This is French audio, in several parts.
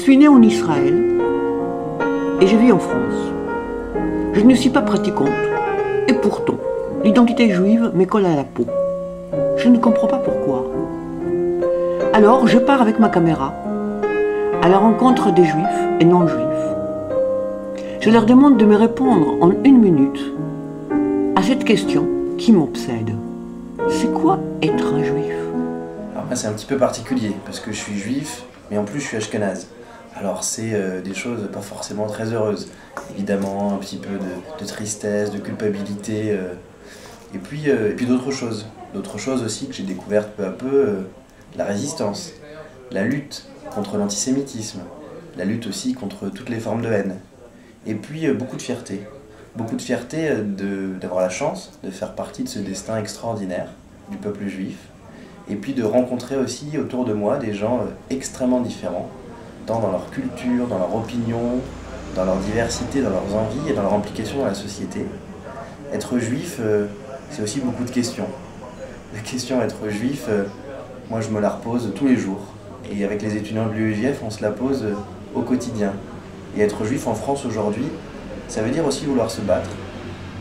suis née en Israël et je vis en France. Je ne suis pas pratiquante et pourtant, l'identité juive me colle à la peau. Je ne comprends pas pourquoi. Alors, je pars avec ma caméra à la rencontre des juifs et non-juifs. Je leur demande de me répondre en 1 minute à cette question qui m'obsède. C'est quoi être un juif? Alors moi c'est un petit peu particulier parce que je suis juif mais en plus je suis ashkénaze. Alors c'est des choses pas forcément très heureuses. Évidemment un petit peu de tristesse, de culpabilité et puis d'autres choses. D'autres choses aussi que j'ai découvertes peu à peu, la résistance, la lutte contre l'antisémitisme, la lutte aussi contre toutes les formes de haine. Et puis beaucoup de fierté. Beaucoup de fierté d'avoir la chance de faire partie de ce destin extraordinaire du peuple juif. Et puis de rencontrer aussi autour de moi des gens extrêmement différents, tant dans leur culture, dans leur opinion, dans leur diversité, dans leurs envies et dans leur implication dans la société. Être juif, c'est aussi beaucoup de questions. La question d'être juif, moi je me la repose tous les jours. Et avec les étudiants de l'UEJF, on se la pose au quotidien. Et être juif en France aujourd'hui, ça veut dire aussi vouloir se battre.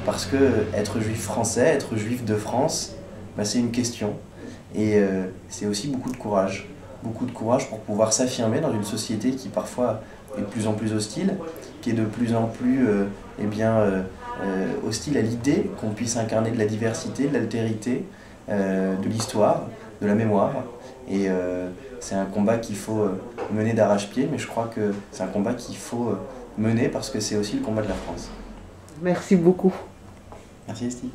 Parce que être juif français, être juif de France, bah, c'est une question. Et c'est aussi beaucoup de courage. Beaucoup de courage pour pouvoir s'affirmer dans une société qui parfois est de plus en plus hostile, qui est de plus en plus hostile à l'idée qu'on puisse incarner de la diversité, de l'altérité, de l'histoire, de la mémoire. Et c'est un combat qu'il faut mener d'arrache-pied, mais je crois que c'est un combat qu'il faut mener parce que c'est aussi le combat de la France. Merci beaucoup. Merci Esti.